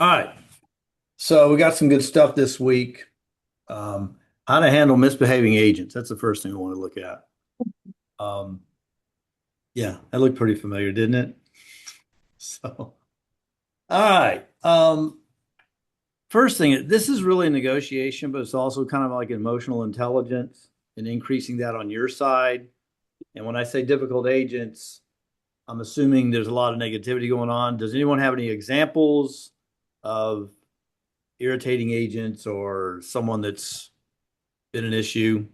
All right. So we got some good stuff this week. Um, how to handle misbehaving agents. That's the first thing I want to look at. Um, yeah, that looked pretty familiar, didn't it? So, all right. First thing, this is really a negotiation, but it's also kind of like emotional intelligence and increasing that on your side. And when I say difficult agents, I'm assuming there's a lot of negativity going on. Does anyone have any examples of irritating agents or someone that's been an issue?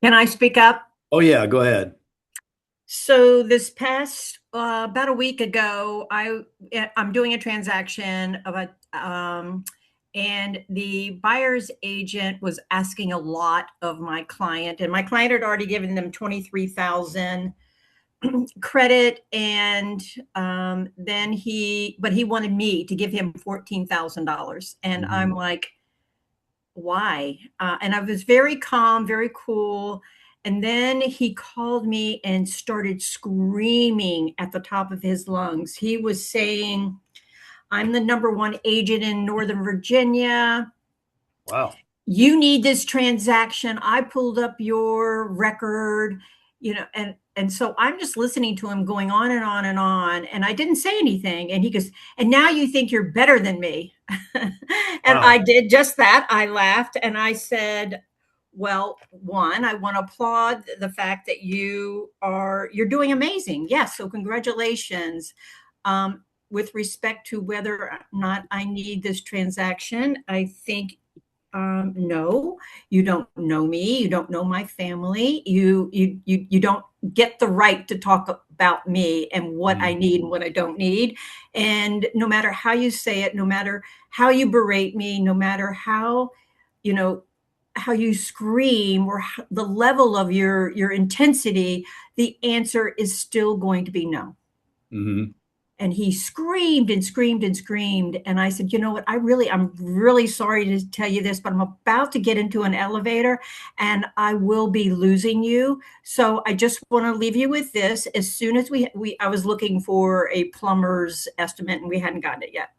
Can I speak up? Oh yeah, go ahead. So this past about a week ago, I'm doing a transaction of and the buyer's agent was asking a lot of my client, and my client had already given them 23,000 credit, and then he wanted me to give him $14,000, and I'm Mhm. like, why? And I was very calm, very cool. And then he called me and started screaming at the top of his lungs. He was saying, I'm the number one agent in Northern Virginia. Wow. You need this transaction. I pulled up your record, and so I'm just listening to him going on and on and on. And I didn't say anything. And he goes, and now you think you're better than me. And I Wow. did just that. I laughed and I said, well, one, I want to applaud the fact that you're doing amazing. Yes, so congratulations. With respect to whether or not I need this transaction, I think no, you don't know me. You don't know my family. You don't get the right to talk about me and what I Mhm. need and what I don't need. And no matter how you say it, no matter how you berate me, no matter you know, how you scream or the level of your intensity, the answer is still going to be no. Mhm. And he screamed and screamed and screamed. And I said, you know what? I'm really sorry to tell you this, but I'm about to get into an elevator and I will be losing you. So I just want to leave you with this. As soon as I was looking for a plumber's estimate and we hadn't gotten it yet.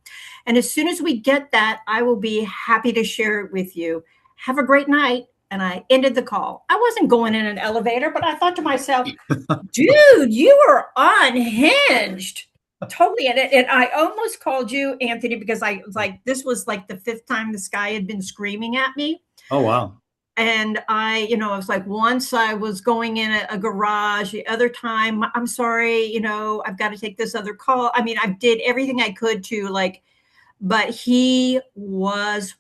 And as soon as we get that, I will be happy to share it with you. Have a great night. And I ended the call. I wasn't going in an elevator, but I thought to myself, dude, you are unhinged. Totally. And I almost called you, Anthony, because I was like, this was like the fifth time this guy had been screaming at me. Oh wow. And I was like, once I was going in a garage, the other time, I'm sorry, I've got to take this other call. I mean, I did everything I could to like, but he was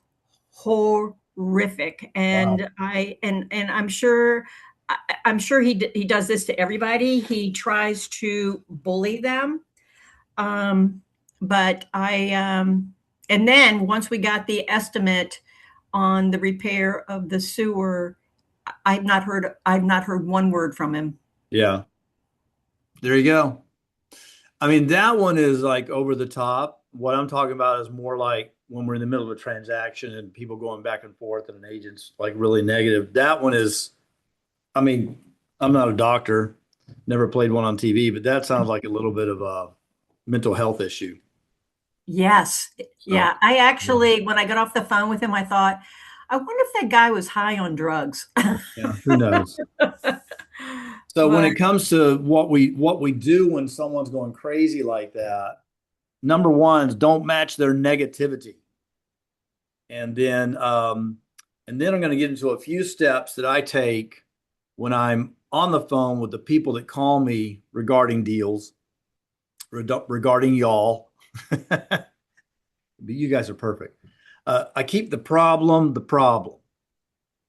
horrific. Wow. And I'm sure he does this to everybody. He tries to bully them. Um, but and then once we got the estimate on the repair of the sewer, I've not heard one word from him. Yeah. There you go. I mean, that one is like over the top. What I'm talking about is more like when we're in the middle of a transaction and people going back and forth and an agent's like really negative. That one is, I mean, I'm not a doctor, never played one on TV, but that sounds like a little bit of a mental health issue. Yes. So, Yeah. I yeah, actually, when I got off the phone with him, I thought, I wonder if that guy was high on drugs. yeah, who knows? So when But it comes to what we do when someone's going crazy like that, number one is don't match their negativity. And then I'm going to get into a few steps that I take when I'm on the phone with the people that call me regarding deals, regarding y'all. You guys are perfect. I keep the problem the problem.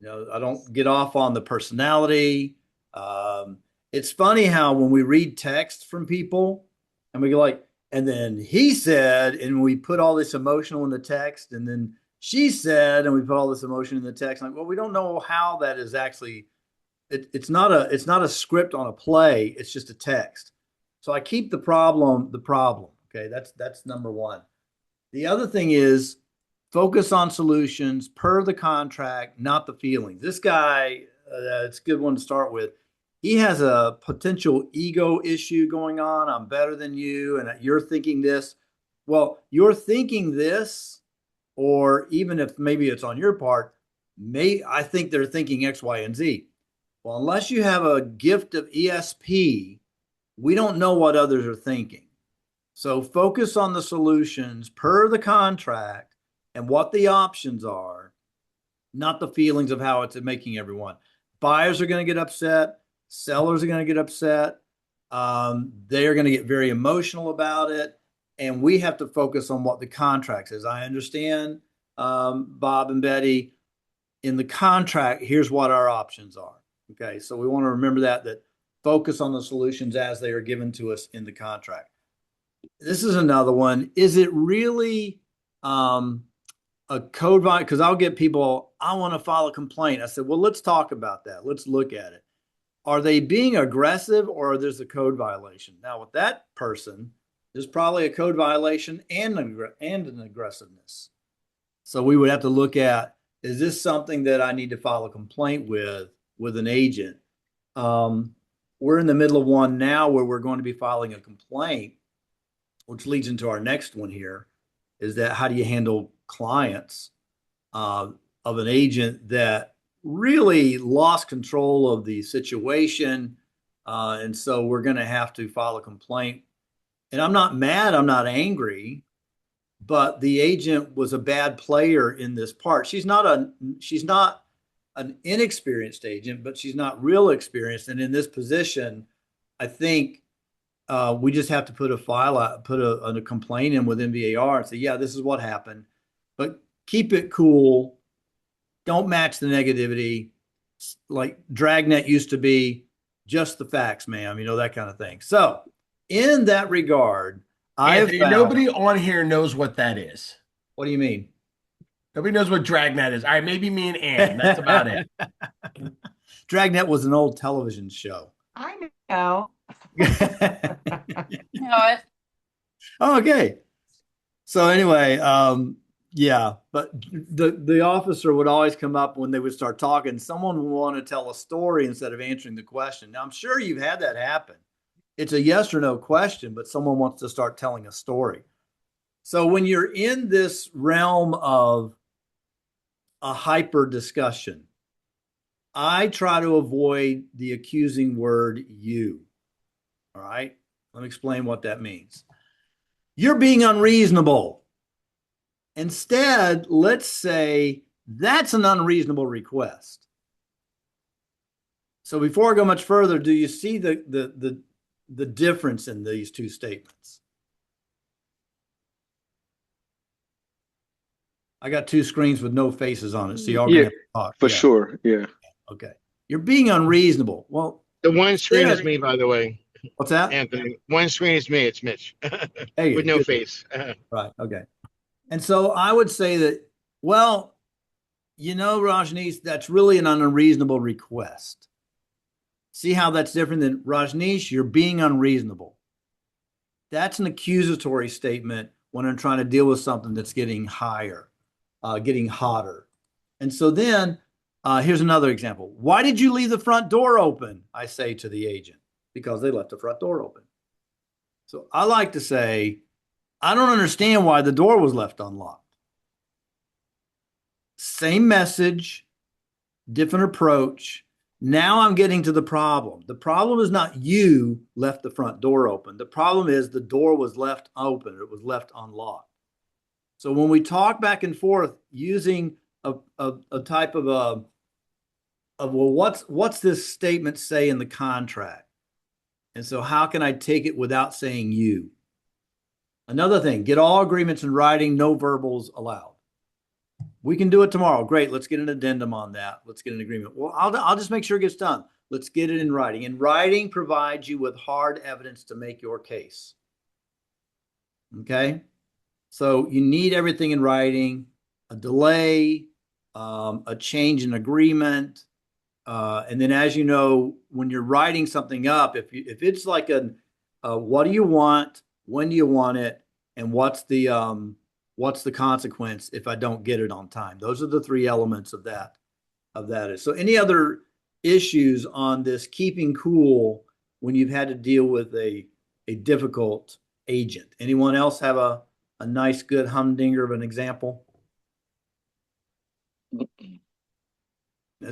I don't get off on the personality. Um, it's funny how when we read text from people and we go like, and then he said, and we put all this emotional in the text, and then she said, and we put all this emotion in the text. Like, well, we don't know how that is actually. It's not a script on a play. It's just a text. So I keep the problem the problem. Okay, that's number one. The other thing is focus on solutions per the contract, not the feelings. This guy, it's a good one to start with. He has a potential ego issue going on. I'm better than you, and you're thinking this. well, you're thinking this, or even if maybe it's on your part, I think they're thinking X, Y, and Z. Well, unless you have a gift of ESP, we don't know what others are thinking. So focus on the solutions per the contract and what the options are, not the feelings of how it's making everyone. Buyers are going to get upset. Sellers are going to get upset. They are going to get very emotional about it. And we have to focus on what the contract says. I understand, Bob and Betty, in the contract, here's what our options are. Okay, so we want to remember that focus on the solutions as they are given to us in the contract. This is another one. Is it really a code violation? Because I'll get people, I want to file a complaint. I said, well, let's talk about that. Let's look at it. Are they being aggressive, or there's a code violation? Now, with that person, there's probably a code violation and an aggressiveness. So we would have to look at, is this something that I need to file a complaint with an agent? We're in the middle of one now where we're going to be filing a complaint, which leads into our next one here, is that how do you handle clients of an agent that really lost control of the situation? And so we're going to have to file a complaint. And I'm not mad, I'm not angry, but the agent was a bad player in this part. She's not an inexperienced agent, but she's not real experienced. And in this position, I think we just have to put a complaint in with MVAR and say, yeah, this is what happened, but keep it cool. Don't match the negativity. Like Dragnet used to be, just the facts, ma'am, that kind of thing. So in that regard, nobody on here knows what that is. What do you mean? Nobody knows what Dragnet is. All right, maybe me and Ann. That's about it. Dragnet was an old television show. I know. Know it. Okay. So anyway, yeah, but the officer would always come up when they would start talking. Someone would want to tell a story instead of answering the question. Now, I'm sure you've had that happen. It's a yes or no question, but someone wants to start telling a story. So when you're in this realm of a hyper discussion, I try to avoid the accusing word you. All right. Let me explain what that means. You're being unreasonable. Instead, let's say that's an unreasonable request. So before I go much further, do you see the difference in these two statements? I got two screens with no faces on it, so y'all Yeah, can talk. for sure. Yeah. Okay. You're being unreasonable. Well, the one screen is me, by the way. What's that? Anthony. One screen is me. It's Mitch. Hey, with no good. face. Right. Okay. And so I would say that, well, Rajneesh, that's really an unreasonable request. See how that's different than Rajneesh, you're being unreasonable. That's an accusatory statement when I'm trying to deal with something that's getting higher, getting hotter. And so then here's another example. Why did you leave the front door open? I say to the agent, because they left the front door open. So I like to say, I don't understand why the door was left unlocked. Same message, different approach. Now I'm getting to the problem. The problem is not you left the front door open. The problem is the door was left open. It was left unlocked. So when we talk back and forth using a type of well, what's this statement say in the contract? And so how can I take it without saying you? Another thing, get all agreements in writing, no verbals allowed. We can do it tomorrow. Great. Let's get an addendum on that. Let's get an agreement. Well, I'll just make sure it gets done. Let's get it in writing. And writing provides you with hard evidence to make your case. Okay. So you need everything in writing, a delay, a change in agreement. And then, as you know, when you're writing something up, if it's like what do you want? When do you want it? And what's the consequence if I don't get it on time? Those are the three elements of that. So any other issues on this keeping cool when you've had to deal with a difficult agent? Anyone else have a nice, good humdinger of an example?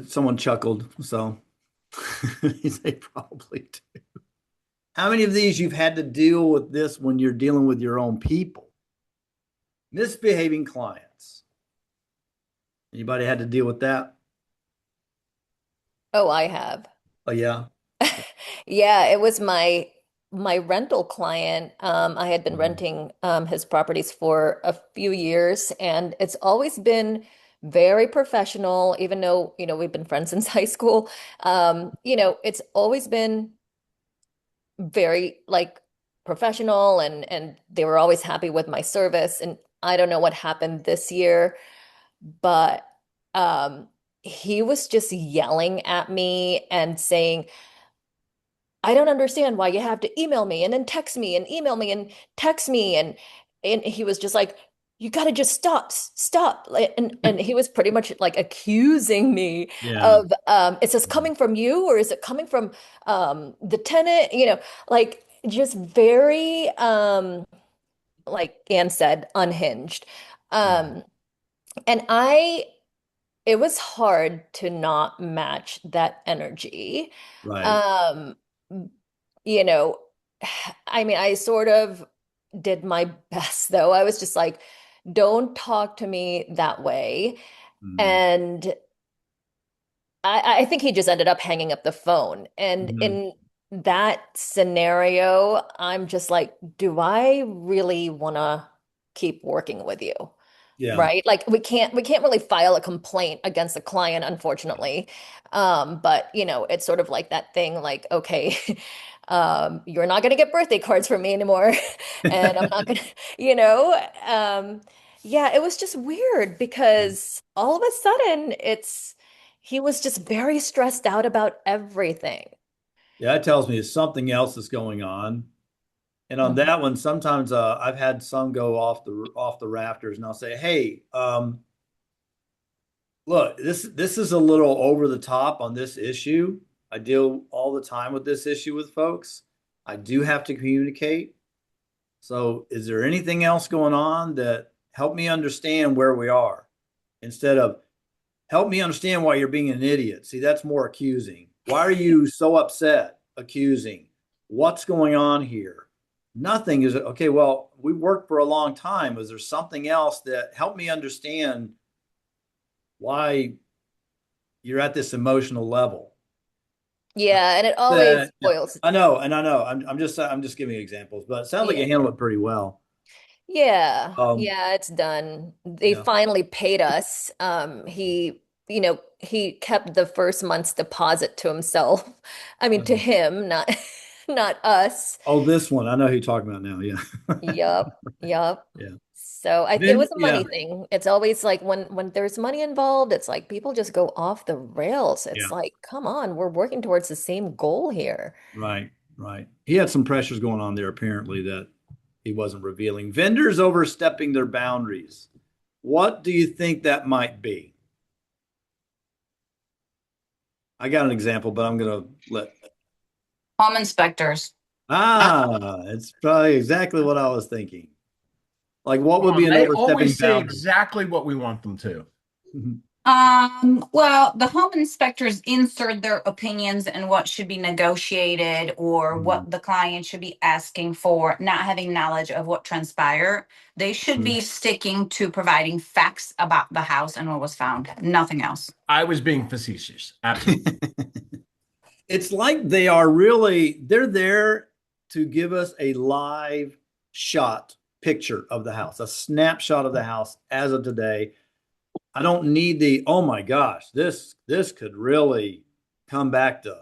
Someone chuckled, so they probably do. How many of these you've had to deal with this when you're dealing with your own people? Misbehaving clients. Anybody had to deal with that? Oh, I have. Oh yeah. Yeah, it was my rental client. I had been Mhm. renting his properties for a few years, and it's always been very professional, even though, we've been friends since high school. It's always been very like professional, and they were always happy with my service. And I don't know what happened this year, but um he was just yelling at me and saying, I don't understand why you have to email me and then text me and email me and text me, and he was just like, you got to just stop. And he was pretty much like accusing me Yeah. of, is this coming from you or is it coming from the tenant? Like just very like Ann said, unhinged. Yeah. Um and I it was hard to not match that energy. Right. Um, you know, I mean, I sort of did my best though. I was just like, don't talk to me that way. Mhm. And I think he just ended up hanging up the phone. And Mhm. in that scenario, I'm just like, do I really want to keep working with you? Yeah. Right? Like we can't really file a complaint against a client, unfortunately. But it's sort of like that thing, like, okay, you're not gonna get birthday cards from me anymore. And I'm not gonna, you know, um, yeah, it was just weird because all of a sudden he was just very stressed out about everything. Yeah, that tells me something else is going on. And on Mhm. that one, sometimes I've had some go off the rafters, and I'll say, "Hey, look, this is a little over the top on this issue. I deal all the time with this issue with folks. I do have to communicate. So, is there anything else going on that help me understand where we are instead of help me understand why you're being an idiot? See, that's more accusing. Why are you so upset? Accusing. What's going on here? Nothing is okay. Well, we worked for a long time. Is there something else that help me understand why you're at this emotional level? Yeah, and it always Yeah, boils. I know, and I know. I'm just giving examples, but it sounds like you Yeah. handled it pretty well. Yeah, Um, yeah, it's done. They yeah. finally paid us. He kept the first month's deposit to himself. I mean, to him, not not us. Oh, this one. I know who you're talking about now. Yeah. Yup, yup. Yeah. So it was Then, a yeah. money thing. It's always like when there's money involved, it's like people just go off the rails. It's Yeah. like, come on, we're working towards the same goal here. Right. Right. He had some pressures going on there, apparently, that he wasn't revealing. Vendors overstepping their boundaries. What do you think that might be? I got an example, but I'm going to let. Home inspectors. It's probably exactly what I was thinking. Like, what would be an They overstepping always say boundary? exactly what we want them to. Well, the home inspectors insert their opinions and what should be negotiated or what the client should be asking for, not having knowledge of what transpired. They should be sticking to providing facts about the house and what was found, nothing else. I was being facetious. Absolutely. It's like they're there to give us a live shot picture of the house, a snapshot of the house as of today. I don't need oh my gosh, this could really come back to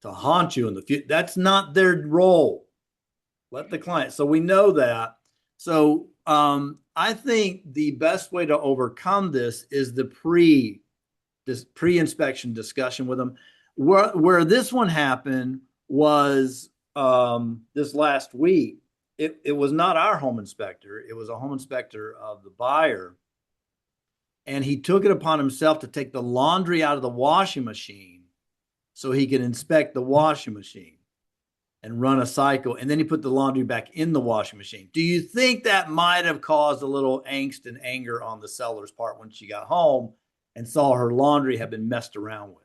haunt you in the future. That's not their role. Let the client. So we know that. So I think the best way to overcome this is this pre-inspection discussion with them. Where this one happened was this last week. It was not our home inspector. It was a home inspector of the buyer, and he took it upon himself to take the laundry out of the washing machine so he could inspect the washing machine. and run a cycle, and then he put the laundry back in the washing machine. Do you think that might have caused a little angst and anger on the seller's part when she got home and saw her laundry had been messed around with?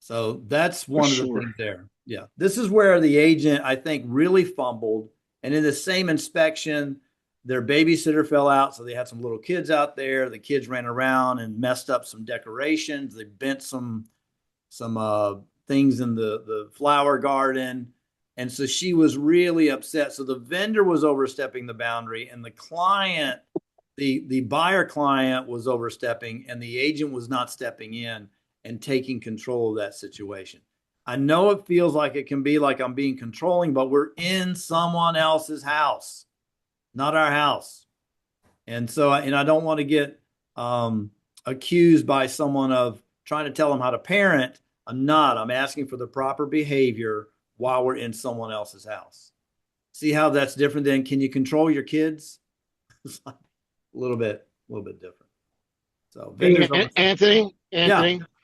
So that's one of the things there. Yeah. This is where the agent, I think, really fumbled. And in the same inspection, their babysitter fell out. So they had some little kids out there. The kids ran around and messed up some decorations. They bent some things in the flower garden. And so she was really upset. So the vendor was overstepping the boundary, and the client, the buyer client, was overstepping, and the agent was not stepping in and taking control of that situation. I know it feels like it can be like I'm being controlling, but we're in someone else's house, not our house. And so, and I don't want to get accused by someone of trying to tell them how to parent. I'm not. I'm asking for the proper behavior while we're in someone else's house. See how that's different than, can you control your kids? It's like a little bit different. So, Anthony,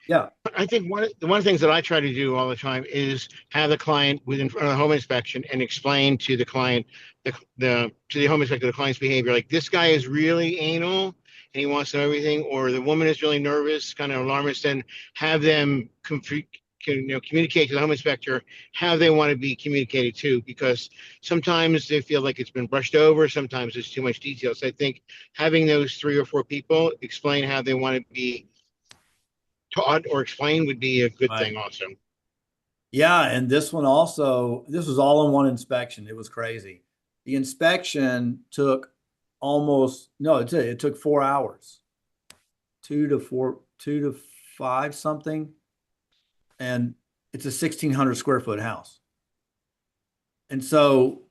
yeah. I think one of the things that I try to do all the time is have the client within front of the home inspection and explain to the client, to the home inspector, the client's behavior. Like, this guy is really anal and he wants to know everything, or the woman is really nervous, kind of alarmist, and have them communicate to the home inspector how they want to be communicated to, because sometimes they feel like it's been brushed over, sometimes there's too much detail. So I think having those 3 or 4 people explain how they want to be taught or explained would be a good thing also. Yeah, and this one also, this was all in one inspection. It was crazy. The inspection took it took 4 hours, 2 to 5 something. And it's a 1,600 square foot house. And so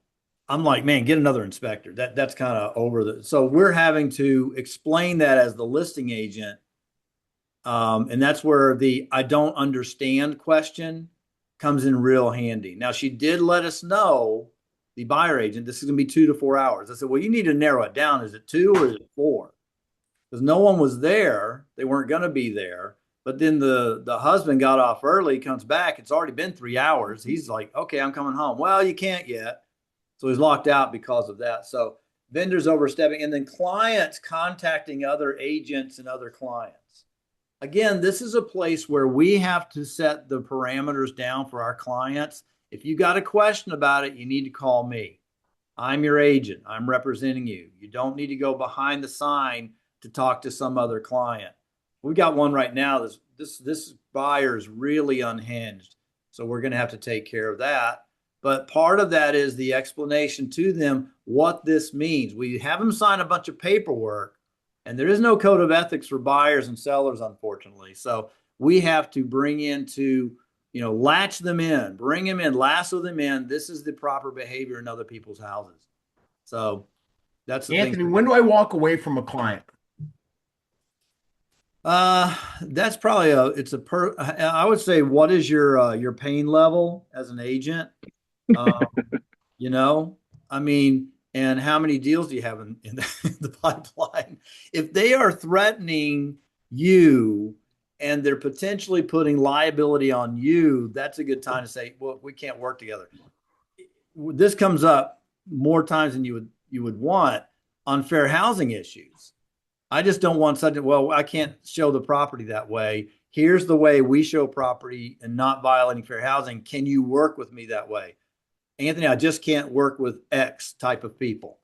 I'm like, man, get another inspector. That's kind of so we're having to explain that as the listing agent. And that's where the I don't understand question comes in real handy. Now, she did let us know, the buyer agent, this is going to be 2 to 4 hours. I said, well, you need to narrow it down. Is it 2 or is it 4? Because no one was there. They weren't going to be there. But then the husband got off early, comes back. It's already been 3 hours. He's like, okay, I'm coming home. Well, you can't yet. So he's locked out because of that. So vendors overstepping, and then clients contacting other agents and other clients. Again, this is a place where we have to set the parameters down for our clients. If you got a question about it, you need to call me. I'm your agent. I'm representing you. You don't need to go behind the sign to talk to some other client. We've got one right now. This buyer is really unhinged. So we're going to have to take care of that. But part of that is the explanation to them what this means. We have them sign a bunch of paperwork, and there is no code of ethics for buyers and sellers, unfortunately. So we have to latch them in, bring them in, lasso them in. This is the proper behavior in other people's houses. So that's the Anthony, thing. when do I walk away from a client? That's probably I would say, what is your pain level as an agent? I mean, and how many deals do you have in the pipeline? If they are threatening you and they're potentially putting liability on you, that's a good time to say, well, we can't work together. This comes up more times than you would want on fair housing issues. I just don't want such I can't show the property that way. Here's the way we show property and not violating fair housing. Can you work with me that way? Anthony, I just can't work with X type of people.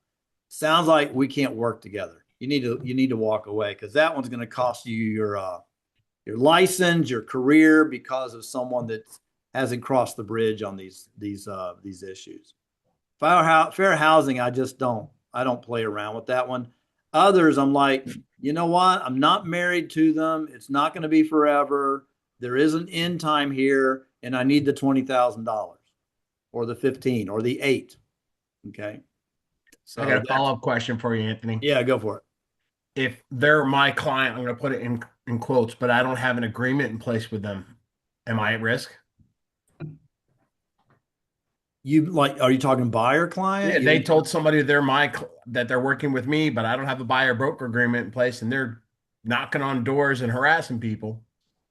Sounds like we can't work together. You need to walk away, because that one's going to cost you your license, your career, because of someone that hasn't crossed the bridge on these issues. Fair housing, I don't play around with that one. Others, I'm like, you know what? I'm not married to them. It's not going to be forever. There is an end time here, and I need the $20,000 or the 15 or the 8. Okay. So I got a follow-up question for you, Anthony. Yeah, go for it. If they're my client, I'm going to put it in quotes, but I don't have an agreement in place with them, am I at risk? Are you talking buyer client? Yeah, they told somebody that they're working with me, but I don't have a buyer broker agreement in place, and they're knocking on doors and harassing people.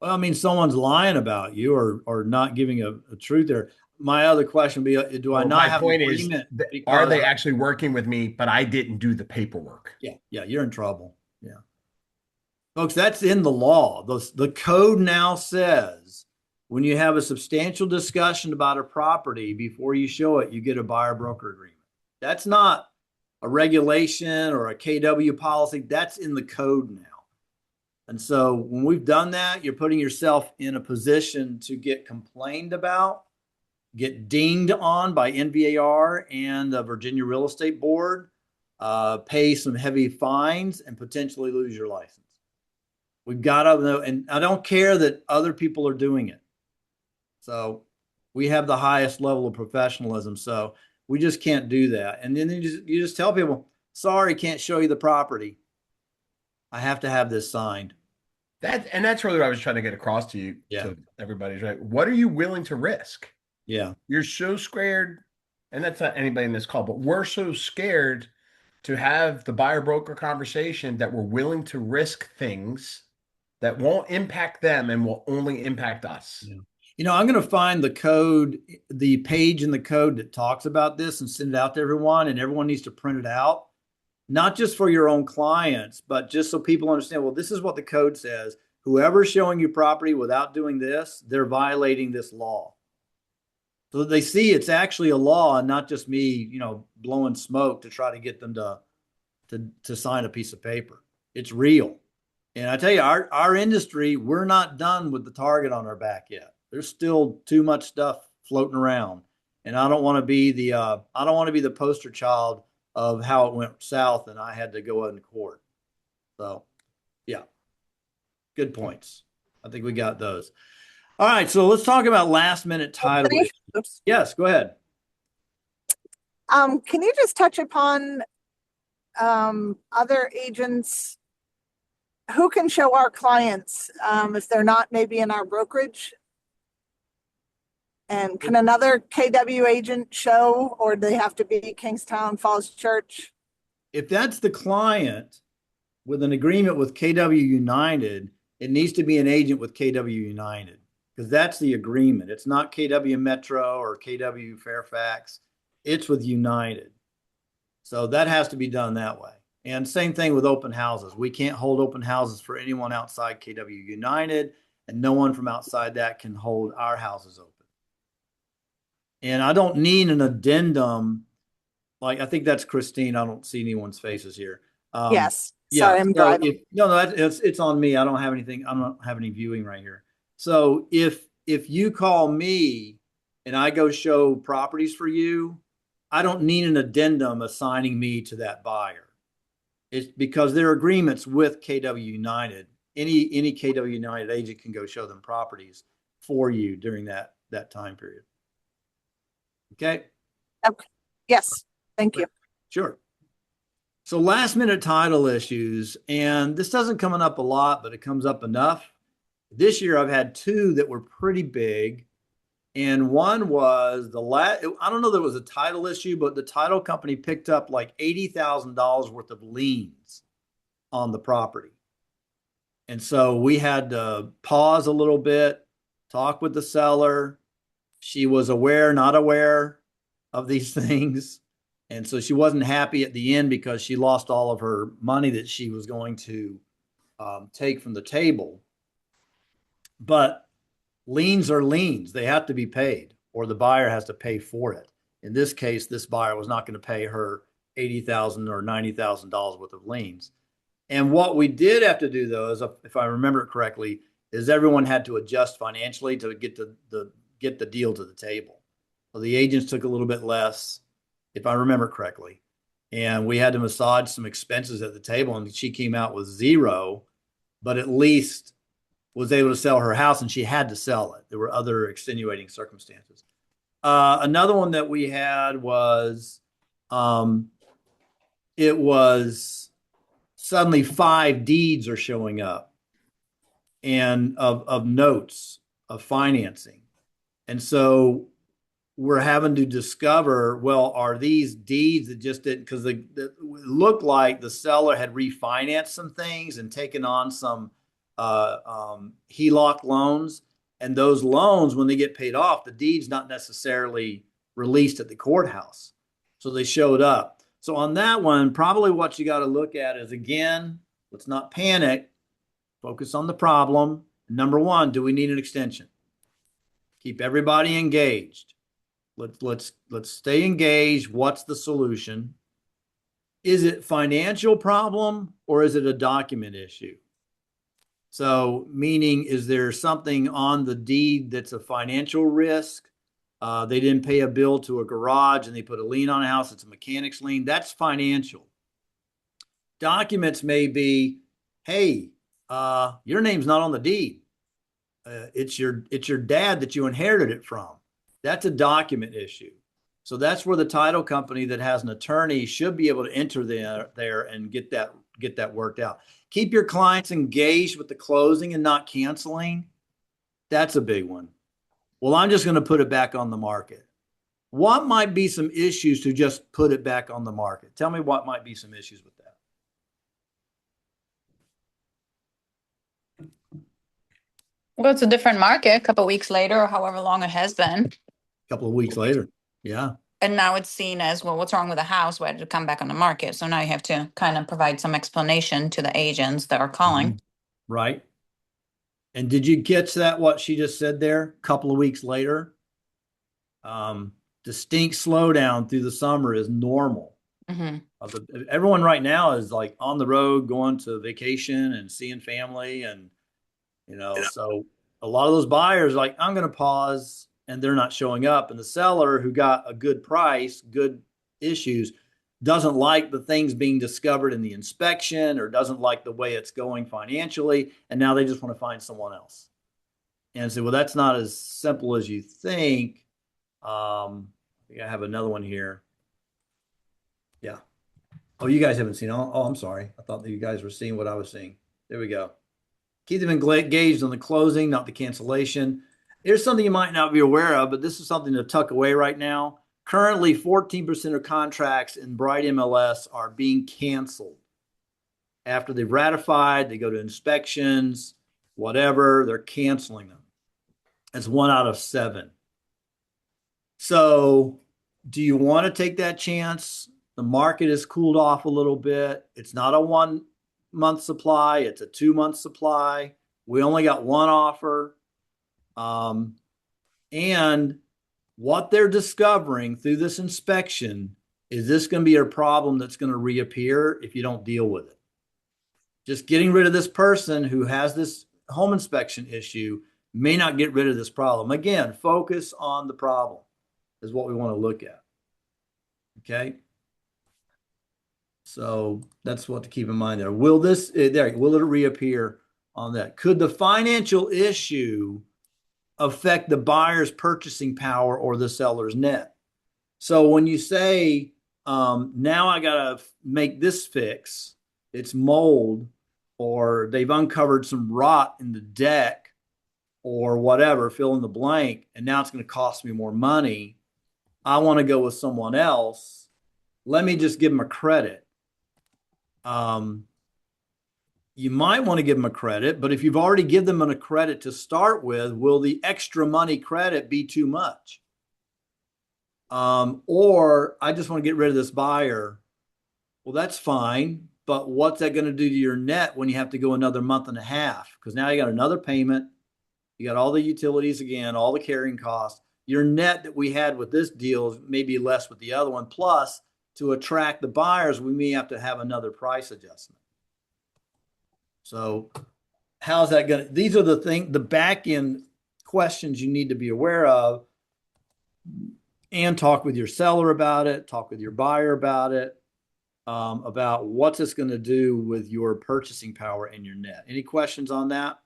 Well, I mean, someone's lying about you or not giving a truth there. my other question would be, do I Well, not my have an point is, agreement? are Because they actually working with me, but I didn't do the paperwork? yeah, you're in trouble. Yeah. Folks, that's in the law. The code now says when you have a substantial discussion about a property before you show it, you get a buyer broker agreement. That's not a regulation or a KW policy. That's in the code now. And so when we've done that, you're putting yourself in a position to get complained about, get dinged on by NVAR and the Virginia Real Estate Board, pay some heavy fines, and potentially lose your license. We've got to know, and I don't care that other people are doing it. So we have the highest level of professionalism. So we just can't do that. And then you just tell people, sorry, can't show you the property. I have to have this signed. That's really what I was trying to get across to you, to everybody's right. What are you willing to risk? Yeah. You're so scared, and that's not anybody in this call, but we're so scared to have the buyer broker conversation that we're willing to risk things that won't impact them and will only impact us. Yeah. I'm going to find the code, the page in the code that talks about this and send it out to everyone, and everyone needs to print it out, not just for your own clients, but just so people understand, well, this is what the code says. Whoever's showing you property without doing this, they're violating this law. So that they see it's actually a law and not just me, blowing smoke to try to get them to sign a piece of paper. It's real. And I tell you, our industry, we're not done with the target on our back yet. There's still too much stuff floating around. And I don't want to be the poster child of how it went south and I had to go in court. So yeah, good points. I think we got those. All right. So let's talk about last minute title. Oops. Yes, go ahead. Can you just touch upon other agents who can show our clients if they're not maybe in our brokerage? And can another KW agent show, or do they have to be Kingstown Falls Church? If that's the client with an agreement with KW United, it needs to be an agent with KW United because that's the agreement. It's not KW Metro or KW Fairfax. It's with United. So that has to be done that way. And same thing with open houses. We can't hold open houses for anyone outside KW United, and no one from outside that can hold our houses open. And I don't need an addendum. Like, I think that's Christine. I don't see anyone's faces here. Yes. Yeah. Sorry, I'm driving. It's on me. I don't have anything. I don't have any viewing right here. So if you call me and I go show properties for you, I don't need an addendum assigning me to that buyer. It's because there are agreements with KW United. Any KW United agent can go show them properties for you during that time period. Okay. Okay. Yes. Thank you. Sure. So last minute title issues, and this doesn't come up a lot, but it comes up enough. This year I've had two that were pretty big. And one was I don't know that it was a title issue, but the title company picked up like $80,000 worth of liens on the property. And so we had to pause a little bit, talk with the seller. She was aware, not aware of these things. And so she wasn't happy at the end because she lost all of her money that she was going to take from the table. But liens are liens. They have to be paid, or the buyer has to pay for it. In this case, this buyer was not going to pay her $80,000 or $90,000 worth of liens. And what we did have to do, though, is, if I remember it correctly, is everyone had to adjust financially to get the deal to the table. So the agents took a little bit less, if I remember correctly. And we had to massage some expenses at the table, and she came out with zero, but at least was able to sell her house, and she had to sell it. There were other extenuating circumstances. Another one that we had was, it was suddenly 5 deeds are showing up and of notes of financing. And so we're having to discover, well, are these deeds that just didn't, because it looked like the seller had refinanced some things and taken on some HELOC loans, And those loans, when they get paid off, the deed's not necessarily released at the courthouse. So they showed up. So on that one, probably what you got to look at is, again, let's not panic, focus on the problem. Number one, do we need an extension? Keep everybody engaged. Let's stay engaged. What's the solution? Is it financial problem or is it a document issue? So, meaning, is there something on the deed that's a financial risk? They didn't pay a bill to a garage and they put a lien on a house. It's a mechanic's lien. That's financial. Documents may be, hey, your name's not on the deed. It's your dad that you inherited it from. That's a document issue. So that's where the title company that has an attorney should be able to enter there and get that worked out. Keep your clients engaged with the closing and not canceling. That's a big one. Well, I'm just going to put it back on the market. What might be some issues to just put it back on the market? Tell me what might be some issues with that. Well, it's a different market a couple weeks later, or however long it has been. A couple of weeks later. Yeah. And now it's seen as, well, what's wrong with the house? Why did it come back on the market? So now you have to kind of provide some explanation to the agents that are calling. Right. And did you catch that, what she just said there? A couple of weeks later? Distinct slowdown through the summer is normal. Everyone right now is like on the road, going to vacation and seeing family. And, so a lot of those buyers are like, I'm going to pause, and they're not showing up. And the seller who got a good price, good issues, doesn't like the things being discovered in the inspection or doesn't like the way it's going financially. And now they just want to find someone else. And say, well, that's not as simple as you think. I think I have another one here. Yeah. Oh, you guys haven't seen. Oh, I'm sorry. I thought that you guys were seeing what I was seeing. There we go. Keep them engaged on the closing, not the cancellation. Here's something you might not be aware of, but this is something to tuck away right now. Currently, 14% of contracts in Bright MLS are being canceled. After they've ratified, they go to inspections, whatever, they're canceling them. That's 1 out of 7. So, do you want to take that chance? The market has cooled off a little bit. It's not a 1-month supply, it's a 2-month supply. We only got one offer. And what they're discovering through this inspection is this going to be a problem that's going to reappear if you don't deal with it. Just getting rid of this person who has this home inspection issue may not get rid of this problem. Again, focus on the problem is what we want to look at. Okay. So that's what to keep in mind there. Will it reappear on that? Could the financial issue affect the buyer's purchasing power or the seller's net? So when you say, now I got to make this fix, it's mold, or they've uncovered some rot in the deck or whatever, fill in the blank, and now it's going to cost me more money. I want to go with someone else. Let me just give them a credit. You might want to give them a credit, but if you've already given them a credit to start with, will the extra money credit be too much? Or I just want to get rid of this buyer. Well, that's fine, but what's that going to do to your net when you have to go another month and a half? Because now you got another payment. You got all the utilities again, all the carrying costs. Your net that we had with this deal is maybe less with the other one. Plus, to attract the buyers, we may have to have another price adjustment. So how's that going to, these are the back end questions you need to be aware of, and talk with your seller about it, talk with your buyer about it, about what's this going to do with your purchasing power and your net. Any questions on that?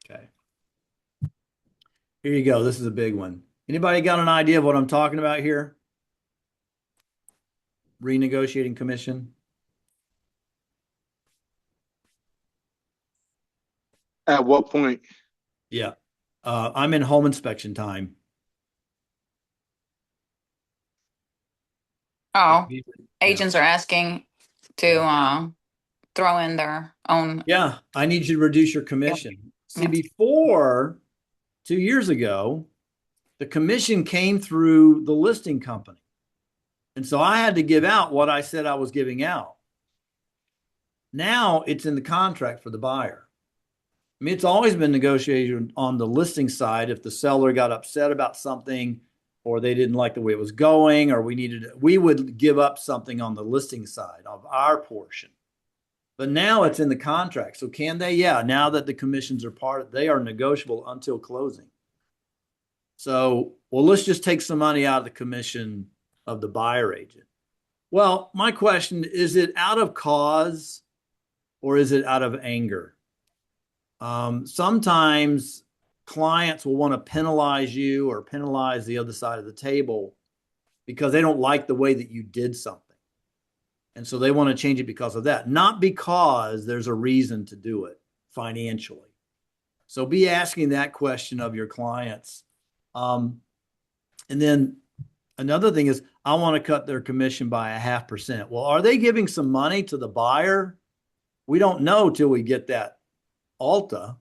Okay. Here you go. This is a big one. Anybody got an idea of what I'm talking about here? Renegotiating commission. At what point? Yeah. I'm in home inspection time. Oh, agents are asking to throw in their own. Yeah, I need you to reduce your commission. See, Yeah. before 2 years ago, the commission came through the listing company. And so I had to give out what I said I was giving out. Now it's in the contract for the buyer. I mean, it's always been negotiated on the listing side. If the seller got upset about something or they didn't like the way it was going, or we would give up something on the listing side of our portion. But now it's in the contract. So can they? Yeah. Now that the commissions are they are negotiable until closing. So, well, let's just take some money out of the commission of the buyer agent. Well, my question is it out of cause or is it out of anger? Sometimes clients will want to penalize you or penalize the other side of the table because they don't like the way that you did something. And so they want to change it because of that, not because there's a reason to do it financially. So be asking that question of your clients. And then another thing is, I want to cut their commission by 0.5%. Well, are they giving some money to the buyer? We don't know till we get that ALTA.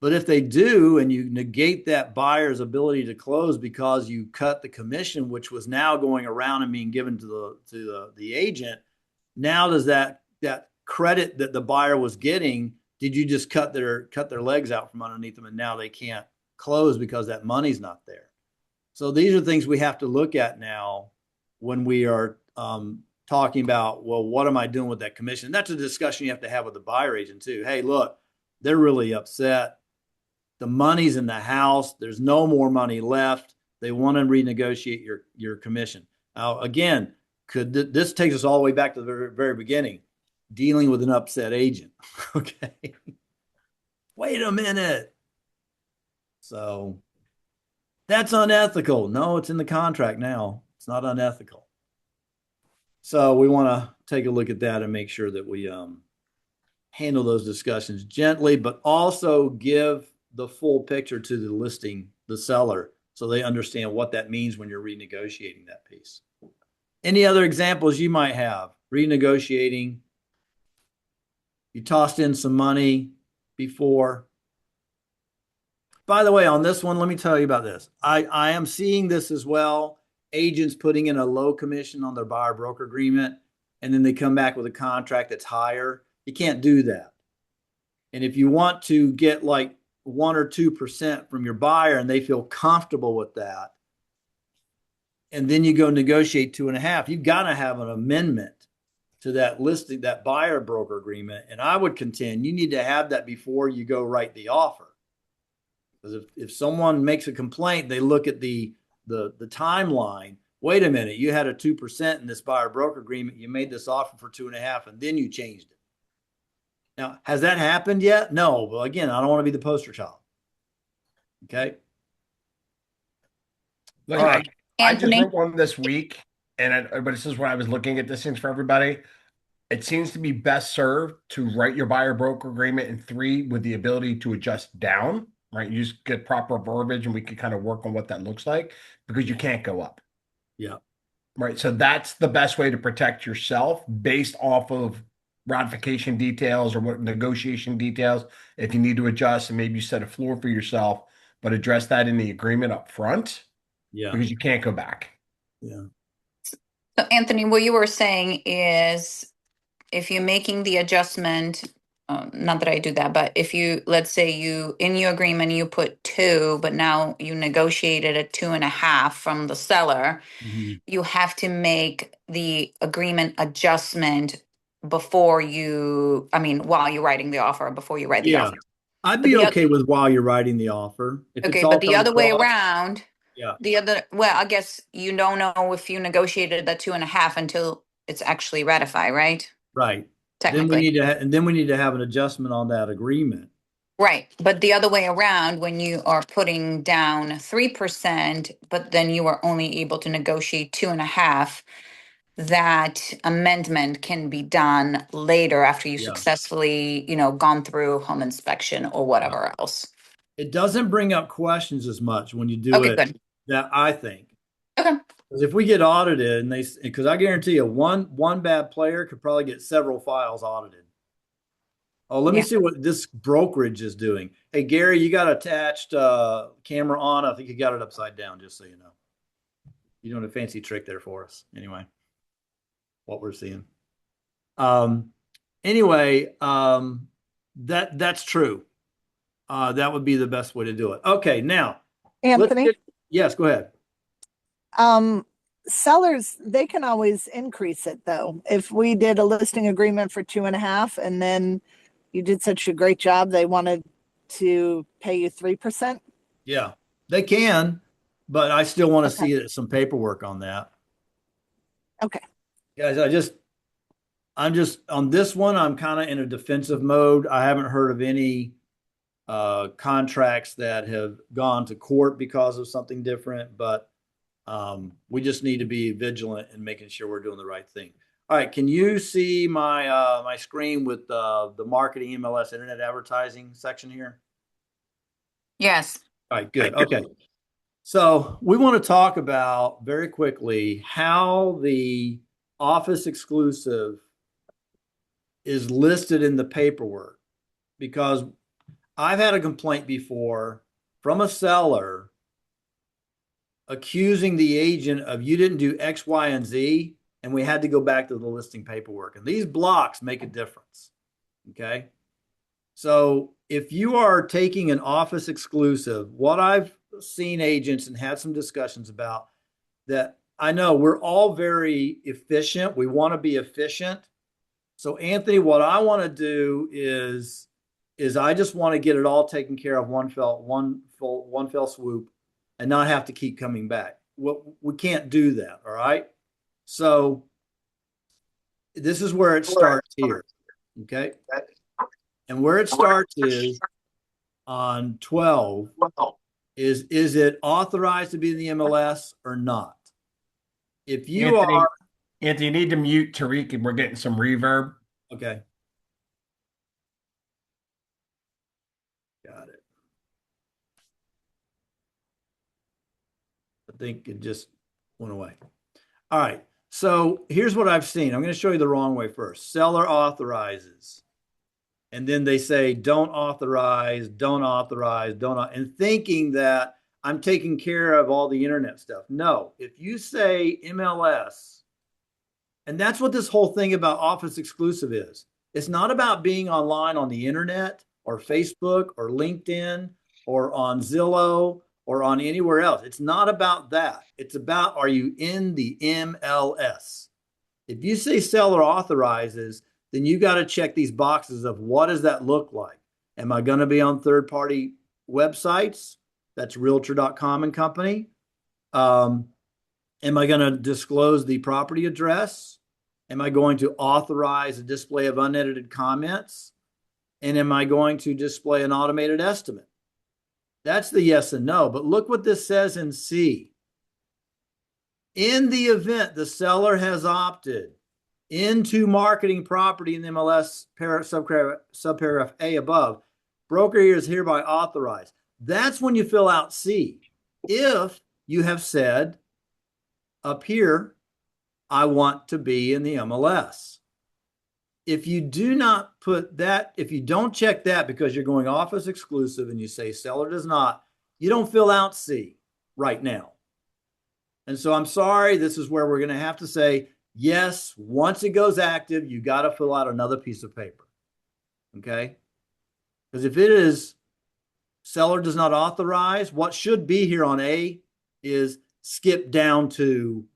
But if they do, and you negate that buyer's ability to close because you cut the commission, which was now going around and being given to the agent, now does that credit that the buyer was getting, did you just cut their legs out from underneath them and now they can't close because that money's not there? So these are things we have to look at now when we are talking about, well, what am I doing with that commission? And that's a discussion you have to have with the buyer agent too. Hey, look, they're really upset. The money's in the house. There's no more money left. They want to renegotiate your commission. Now, again, this takes us all the way back to the very, very beginning, dealing with an upset agent. Okay. Wait a minute. So that's unethical. No, it's in the contract now. It's not unethical. So we want to take a look at that and make sure that we handle those discussions gently, but also give the full picture to the seller, so they understand what that means when you're renegotiating that piece. Any other examples you might have? Renegotiating. You tossed in some money before. By the way, on this one, let me tell you about this. I am seeing this as well. Agents putting in a low commission on their buyer broker agreement, and then they come back with a contract that's higher. You can't do that. And if you want to get like 1 or 2% from your buyer and they feel comfortable with that, and then you go negotiate 2.5%, you've got to have an amendment to that listing, that buyer broker agreement. And I would contend you need to have that before you go write the offer. Because if someone makes a complaint, they look at the timeline. Wait a minute, you had a 2% in this buyer broker agreement. You made this offer for 2.5%, and then you changed it. Now, has that happened yet? No. But again, I don't want to be the poster child. Okay. Look, All right. I just Anthony? wrote one this week, but this is when I was looking at things for everybody. It seems to be best served to write your buyer broker agreement in 3 with the ability to adjust down, right? You just get proper verbiage and we can kind of work on what that looks like, because you can't go up. Yeah. Right. So that's the best way to protect yourself based off of ratification details or what negotiation details. If you need to adjust, and maybe you set a floor for yourself, but address that in the agreement up front. Yeah. Because you can't go back. Yeah. So Anthony, what you were saying is if you're making the adjustment, not that I do that, but if let's say in your agreement, you put 2, but now you negotiated a 2.5 from the seller, Mhm. you have to make the agreement adjustment while you're writing the offer, before you write the Yeah. offer. I'd But be the okay with while you're writing the offer. If it's Okay, all but the come other way across. around, Yeah. I guess you don't know if you negotiated that 2.5 until it's actually ratified, right? Right. Technically. Then we need to have an adjustment on that agreement. Right, but the other way around, when you are putting down 3%, but then you are only able to negotiate 2.5, that amendment can be done later after you Yeah. successfully, gone through home inspection or whatever else. It doesn't bring up questions as much when you do Okay, it. good. That I think. Okay. Because if we get audited because I guarantee you one bad player could probably get several files audited. Oh, let me Yeah. see what this brokerage is doing. Hey, Gary, you got attached camera on. I think you got it upside down, just so you know. You're doing a fancy trick there for us. Anyway, what we're seeing. Um, anyway, that's true. That would be the best way to do it. Okay, now Anthony, yes, go ahead. sellers, they can always increase it though. If we did a listing agreement for 2.5 and then you did such a great job, they wanted to pay you 3%. Yeah, they can, but I still want to Okay. see some paperwork on that. Okay. Guys, I'm just on this one, I'm kind of in a defensive mode. I haven't heard of any contracts that have gone to court because of something different, but we just need to be vigilant in making sure we're doing the right thing. All right, can you see my my screen with the marketing MLS internet advertising section here? Yes. All right, good. Okay. So we want to talk about very quickly how the office exclusive is listed in the paperwork, because I've had a complaint before from a seller accusing the agent of you didn't do X, Y, and Z, and we had to go back to the listing paperwork. And these blocks make a difference. Okay. So if you are taking an office exclusive, what I've seen agents and had some discussions about, that I know we're all very efficient. We want to be efficient. So Anthony, what I want to do is I just want to get it all taken care of one fell swoop and not have to keep coming back. Well, we can't do that. All right. So this is where it starts here. Okay. And where it starts is on 12 is it authorized to be in the MLS or not? If you Anthony, are, Anthony, you need to mute Tariq, and we're getting some reverb. okay. Got it. I think it just went away. All right. So here's what I've seen. I'm going to show you the wrong way first. Seller authorizes. And then they say, don't authorize, don't authorize, and thinking that I'm taking care of all the internet stuff. No, if you say MLS, and that's what this whole thing about office exclusive is. It's not about being online on the internet or Facebook or LinkedIn or on Zillow or on anywhere else. It's not about that. It's about, are you in the MLS? If you say seller authorizes, then you got to check these boxes of what does that look like? Am I going to be on third-party websites? That's realtor.com and company. Am I going to disclose the property address? Am I going to authorize a display of unedited comments? And am I going to display an automated estimate? That's the yes and no. But look what this says in C. In the event the seller has opted into marketing property in the MLS subparagraph A above, broker is hereby authorized. That's when you fill out C. If you have said up here, I want to be in the MLS. If you do not put that, if you don't check that because you're going office exclusive and you say seller does not, you don't fill out C right now. And so I'm sorry, this is where we're going to have to say, yes, once it goes active, you got to fill out another piece of paper. Okay? Because if it is seller does not authorize, what should be here on A is skip down to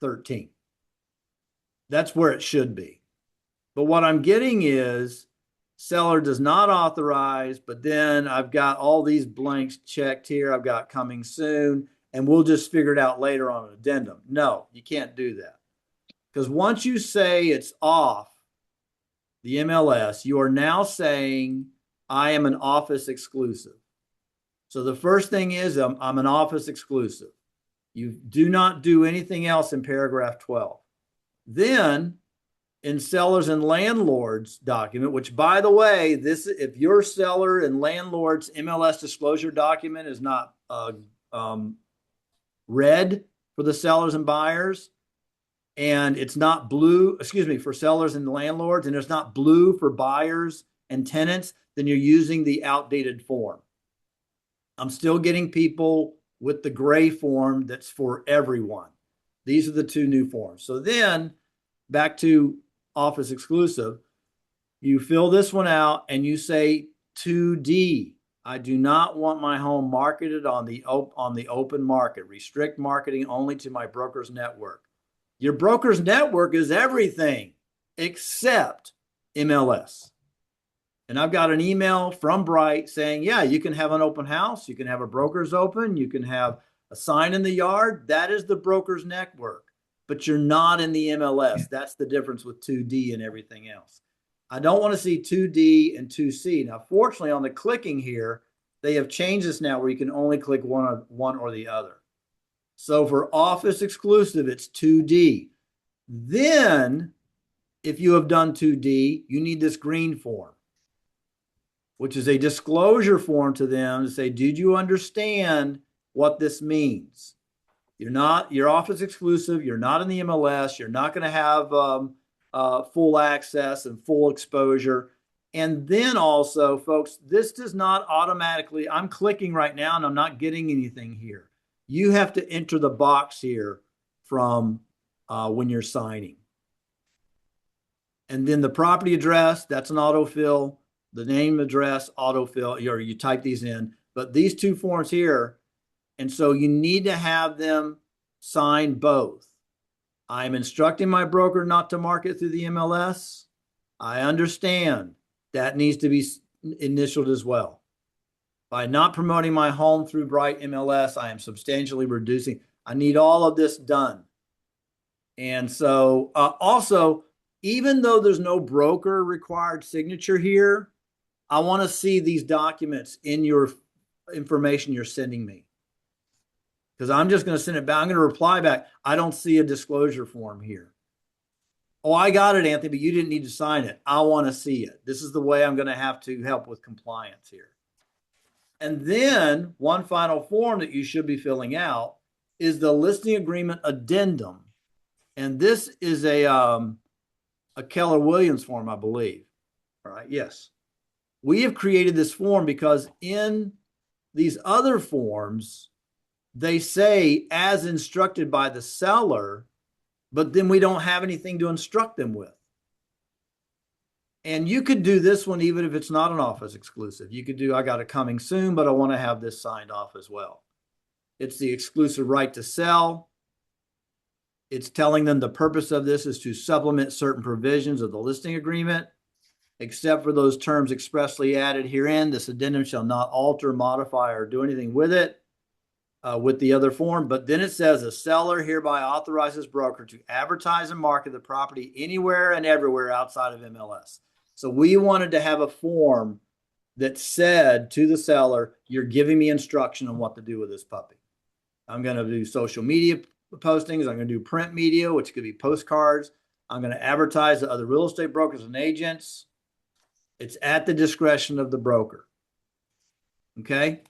13. That's where it should be. But what I'm getting is seller does not authorize, but then I've got all these blanks checked here. I've got coming soon, and we'll just figure it out later on an addendum. No, you can't do that. Because once you say it's off the MLS, you are now saying, I am an office exclusive. So the first thing is I'm an office exclusive. You do not do anything else in paragraph 12. Then in sellers and landlords document, which by the way, this, if your seller and landlord's MLS disclosure document is not red for the sellers and buyers, and it's not blue, excuse me, for sellers and landlords, and it's not blue for buyers and tenants, then you're using the outdated form. I'm still getting people with the gray form that's for everyone. These are the two new forms. So then back to office exclusive, you fill this one out and you say 2D. I do not want my home marketed on the open market. Restrict marketing only to my broker's network. Your broker's network is everything except MLS. And I've got an email from Bright saying, yeah, you can have an open house. You can have a broker's open. You can have a sign in the yard. That is the broker's network, but you're not in the MLS. That's the difference with 2D and everything else. I don't want to see 2D and 2C. Now, fortunately, on the clicking here, they have changed this now where you can only click one or the other. So for office exclusive, it's 2D. Then, if you have done 2D, you need this green form, which is a disclosure form to them to say, did you understand what this means? You're office exclusive. You're not in the MLS. You're not going to have full access and full exposure. And then also, folks, this does not automatically, I'm clicking right now and I'm not getting anything here. You have to enter the box here from when you're signing. And then the property address, that's an autofill. The name, address, autofill, or you type these in. But these two forms here, and so you need to have them sign both. I'm instructing my broker not to market through the MLS. I understand that needs to be initialed as well. By not promoting my home through Bright MLS, I am substantially reducing. I need all of this done. And so also, even though there's no broker required signature here, I want to see these documents in your information you're sending me. Because I'm just going to send it back. I'm going to reply back. I don't see a disclosure form here. Oh, I got it, Anthony, but you didn't need to sign it. I want to see it. This is the way I'm going to have to help with compliance here. And then one final form that you should be filling out is the listing agreement addendum. And this is a Keller Williams form, I believe. All right. Yes. We have created this form because in these other forms, they say as instructed by the seller, but then we don't have anything to instruct them with. And you could do this one even if it's not an office exclusive. You could do, I got it coming soon, but I want to have this signed off as well. It's the exclusive right to sell. It's telling them the purpose of this is to supplement certain provisions of the listing agreement. Except for those terms expressly added herein, this addendum shall not alter, modify, or do anything with it, with the other form. But then it says the seller hereby authorizes broker to advertise and market the property anywhere and everywhere outside of MLS. So we wanted to have a form that said to the seller, you're giving me instruction on what to do with this puppy. I'm going to do social media postings. I'm going to do print media, which could be postcards. I'm going to advertise to other real estate brokers and agents. It's at the discretion of the broker. Okay.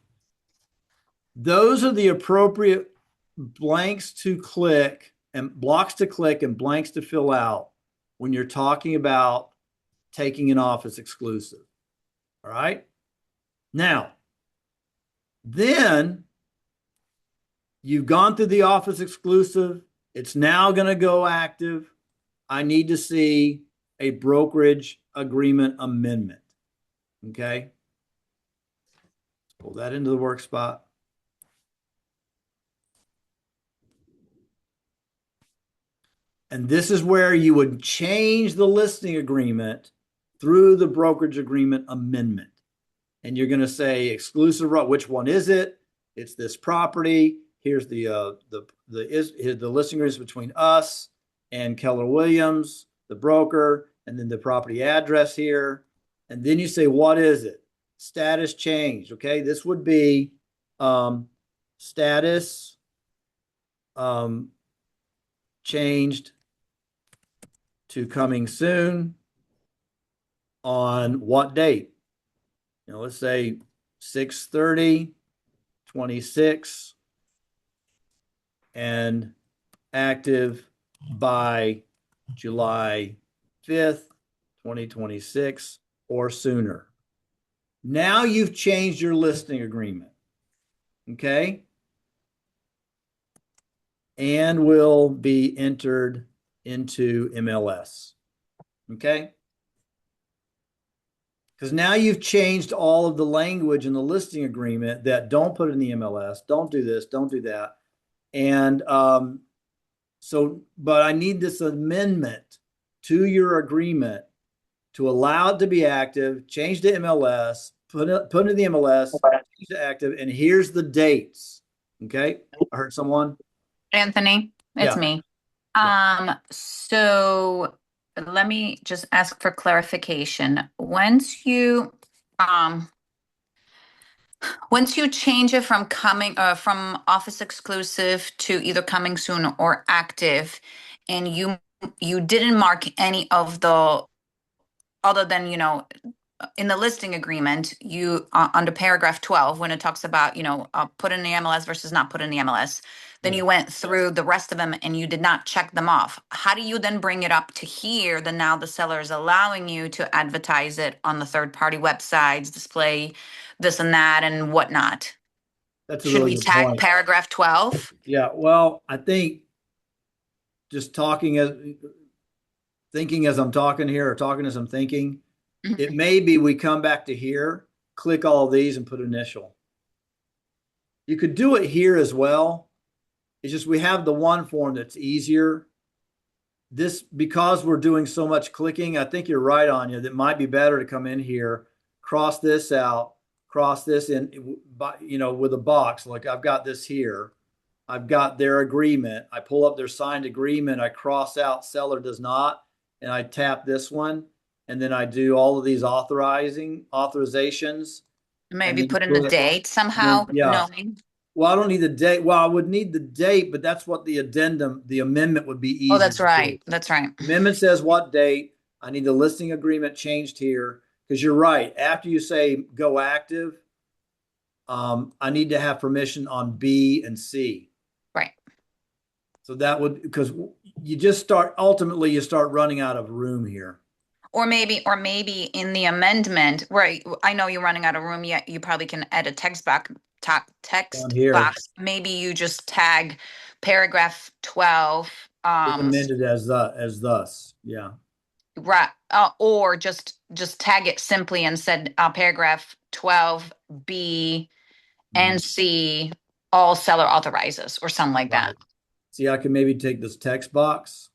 Those are the appropriate blanks to click and blocks to click and blanks to fill out when you're talking about taking an office exclusive. All right. Now, then you've gone through the office exclusive. It's now going to go active. I need to see a brokerage agreement amendment. Okay. Pull that into the work spot. And this is where you would change the listing agreement through the brokerage agreement amendment. And you're going to say exclusive, which one is it? It's this property. Here's the listing agreement between us and Keller Williams, the broker, and then the property address here. And then you say, what is it? Status changed. Okay. This would be status changed to coming soon on what date? You know, let's say 6/30/26 and active by July 5th, 2026. or sooner. Now you've changed your listing agreement. Okay. And will be entered into MLS. Okay. Because now you've changed all of the language in the listing agreement that don't put it in the MLS, don't do this, don't do that. And but I need this amendment to your agreement to allow it to be active, change to MLS, put it in the MLS, change to active, and here's the dates. Okay. I heard someone. Anthony, it's Yeah. me. Yeah. So let me just ask for clarification. Once you change it from from office exclusive to either coming soon or active, and you didn't mark any of the other than, in the listing agreement, you under paragraph 12, when it talks about, put in the MLS versus not put in the MLS, then Yeah. you went through the rest of them and you did not check them off. How do you then bring it up to here that now the seller is allowing you to advertise it on the third party websites, display this and that and whatnot? That's a Should really we good tag point. paragraph 12? Yeah. Well, I think just thinking as I'm talking here or talking as I'm thinking, it may be we come back to here, click all of these and put initial. You could do it here as well. It's just we have the one form that's easier. This, because we're doing so much clicking, I think you're right, Anya, that might be better to come in here, cross this out, cross this in, with a box. Like I've got this here. I've got their agreement. I pull up their signed agreement. I cross out seller does not, and I tap this one. And then I do all of these authorizations. Maybe put in a date somehow, Yeah. knowing. Well, I don't need the date. Well, I would need the date, but that's what the amendment would be easy. Oh, that's right. That's right. Amendment says what date. I need the listing agreement changed here because you're right. After you say go active, I need to have permission on B and C. Right. So that would, because ultimately you start running out of room here. Or maybe in the amendment, right? I know you're running out of room yet. You probably can add a text box. Down here. Box. Maybe you just tag paragraph 12. It's amended as thus. Yeah. Right. Or just tag it simply and said paragraph 12B and C, all seller authorizes or something like that. See, I can maybe take this text box.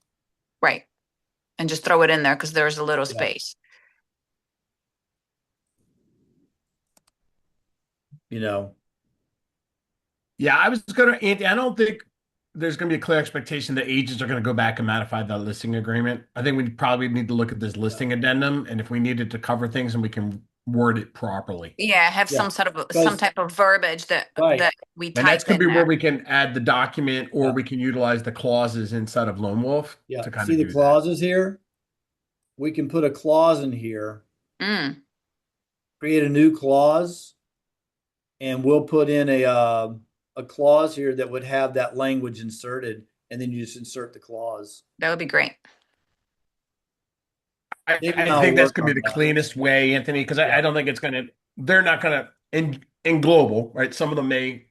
Right. And just throw it in there because there's a little space. Yeah, I was gonna, Andy, I don't think there's gonna be a clear expectation that agents are gonna go back and modify the listing agreement. I think we probably need to look at this listing addendum, and if we needed to cover things, and we can word it properly. Yeah, have some type of verbiage that we type And that's gonna in be where there. we can add the document, or we can utilize the clauses inside of Lone Wolf Yeah. to kind See of the do clauses here? We can put a clause in here, create a new clause, and we'll put in a clause here that would have that language inserted, and then you just insert the clause. That would be great. I think that's gonna be the cleanest way, Anthony, because I don't think they're not gonna in global, right? Some of them may,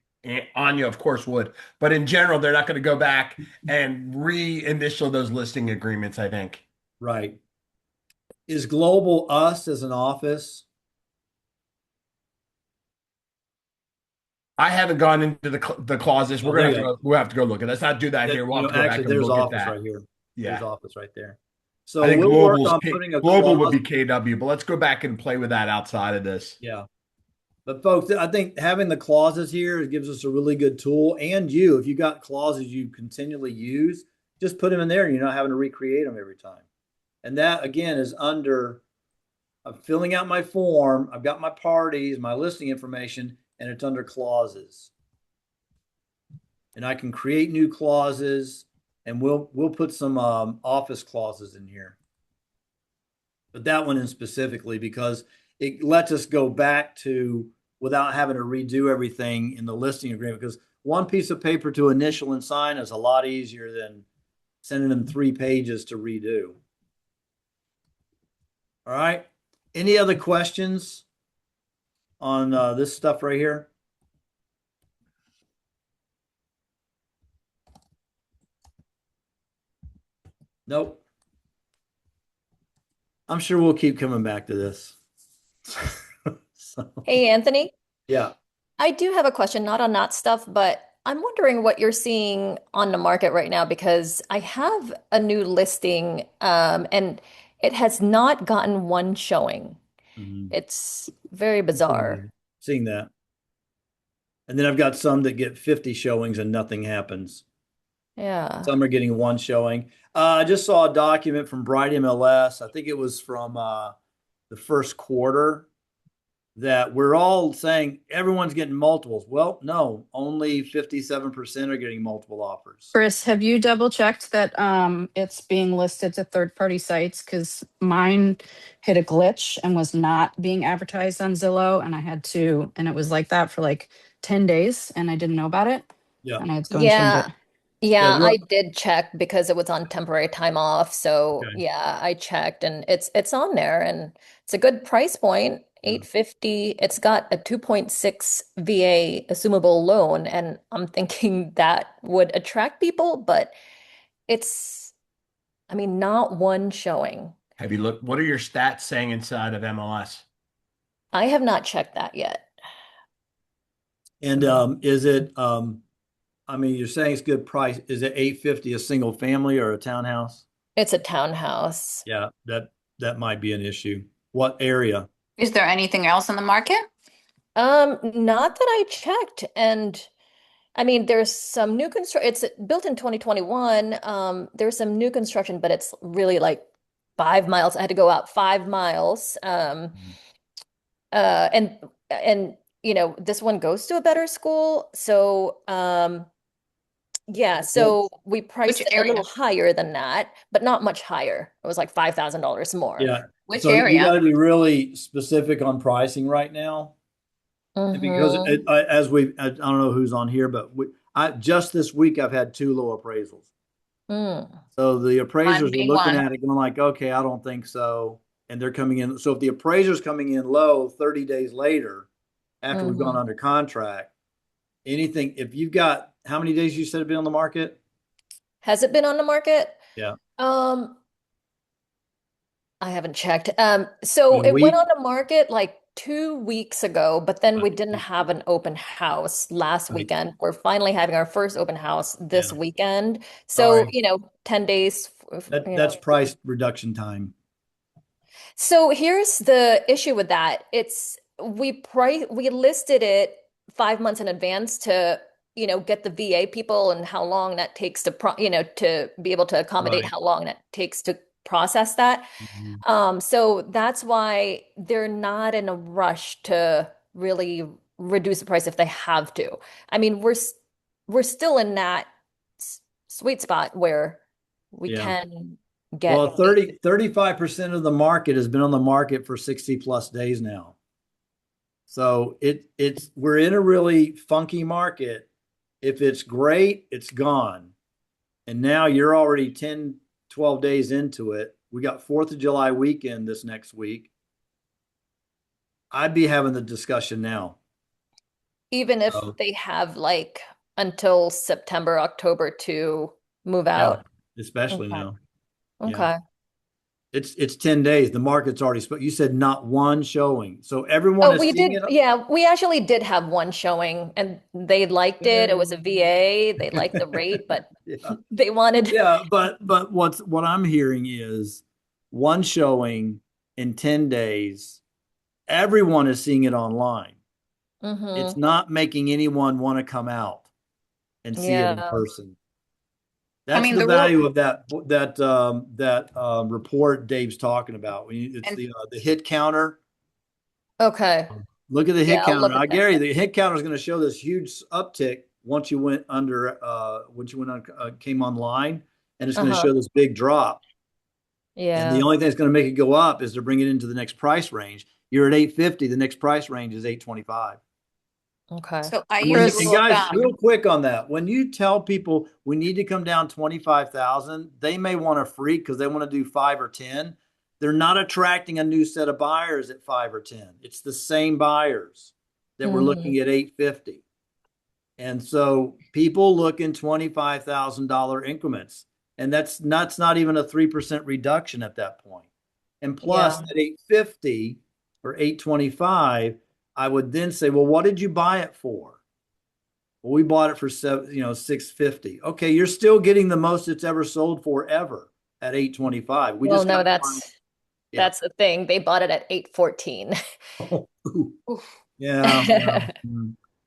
Anya, of course, would, but in general, they're not gonna go back and reinitial those listing agreements, I think. Right. Is global us as an office? I haven't gone into the clauses. We'll have to go look at. Let's not do that here. We'll have to go back and there's look at office that. right here. Yeah. There's office right there. So I think we'll work on putting a global would clause. be KW, but let's go back and play with that outside of this. Yeah. But folks, I think having the clauses here gives us a really good tool. And if you got clauses you continually use, just put them in there and you're not having to recreate them every time. And that again is under, I'm filling out my form. I've got my parties, my listing information, and it's under clauses. And I can create new clauses, and we'll put some office clauses in here. But that one in specifically because it lets us go back to without having to redo everything in the listing agreement, because one piece of paper to initial and sign is a lot easier than sending them 3 pages to redo. All right. Any other questions on this stuff right here? Nope. I'm sure we'll keep coming back to this. So, Hey, Anthony, yeah. I do have a question, not on that stuff, but I'm wondering what you're seeing on the market right now because I have a new listing, and it has not gotten one showing. Mhm. It's very bizarre. Seeing that. And then I've got some that get 50 showings and nothing happens. Yeah. Some are getting one showing. I just saw a document from Bright MLS. I think it was from the first quarter that we're all saying everyone's getting multiples. Well, no, only 57% are getting multiple offers. Chris, have you double checked that it's being listed to third party sites? Because mine hit a glitch and was not being advertised on Zillow, and I had to, and it was like that for like 10 days, and I didn't know about it, Yeah. and I had to go and change Yeah. it. Yeah, Yeah. I did check because it was on temporary time off. So Okay. yeah, I checked and it's on there and it's a good price point, Yeah. 850. It's got a 2.6 VA assumable loan, and I'm thinking that would attract people, but it's, I mean, not one showing. Have you looked? What are your stats saying inside of MLS? I have not checked that yet. And is it I mean, you're saying it's good price. Is it 850 a single family or a townhouse? It's a townhouse. Yeah, that might be an issue. What area? Is there anything else in the market? Not that I checked. And I mean, there's some new construction. It's built in 2021. There's some new construction, but it's really like 5 miles. I had to go out 5 miles. And this one goes to a better school. So yeah, so we priced Which it a area? little higher than that, but not much higher. It was like $5,000 more. Yeah. Which So you got area? to be really specific on pricing right now. Because Mm-hmm. I don't know who's on here, but just this week I've had 2 low appraisals. Mm. So the appraisers are being looking one. at it going like, okay, I don't think so. And they're coming in. So if the appraiser's coming in low 30 days later, after we've gone Mm-hmm. under contract, anything, if you've got, how many days you said have been on the market? Has it been on the market? Yeah. Um, I haven't checked. So A it went week? on the market like 2 weeks ago, but then we didn't Right. have an open house last Right. weekend. We're finally having our first open house this Yeah. weekend. So, Sorry. 10 days, That's price reduction time. So here's the issue with that. We listed it 5 months in advance to, get the VA people and how long that takes to be able to accommodate Right. how long that takes to process that. Mhm. So that's why they're not in a rush to really reduce the price if they have to. I mean, we're still in that sweet spot where we Yeah. can Well, get 35% of the market has been on the market for 60 plus days now. So we're in a really funky market. If it's great, it's gone. And now you're already 10, 12 days into it. We got 4th of July weekend this next week. I'd be having the discussion now. even if So, they have like until September, October to move yeah, out. especially Okay. now. Yeah. Okay. It's 10 days. The market's already you said not one showing. So everyone Oh, is we seeing did. it. Yeah, we actually did have one showing and they liked it. It was a VA. They liked the rate, but Yeah. they wanted. Yeah, but what I'm hearing is one showing in 10 days. Everyone is seeing it online. It's Hmm. not making anyone want to come out and see it in Yeah. person. I That's mean, the the real value of that report Dave's talking about. It's and the hit counter. Okay. Look at the Yeah, hit I'll counter. look at I that. Gary, the hit counter is going to show this huge uptick once you went came online, and it's going to Uh-huh. show this big drop. And the Yeah. only thing that's going to make it go up is to bring it into the next price range. You're at 850. The next price range is 825. Okay. so I And use the and rule of guys, thumb. real quick on that, when you tell people we need to come down 25,000, they may want to freak because they want to do 5 or 10. they're not attracting a new set of buyers at 5 or 10. It's the same buyers that we're looking at 850. And so people look in $25,000 increments, and that's not even a 3% reduction at that point. And plus Yeah. at 850 or 825, I would then say, well, what did you buy it for? Well, we bought it for 650. Okay, you're still getting the most it's ever sold for ever at 825. We Well, just no, got that's the thing. They bought it at 814. yeah.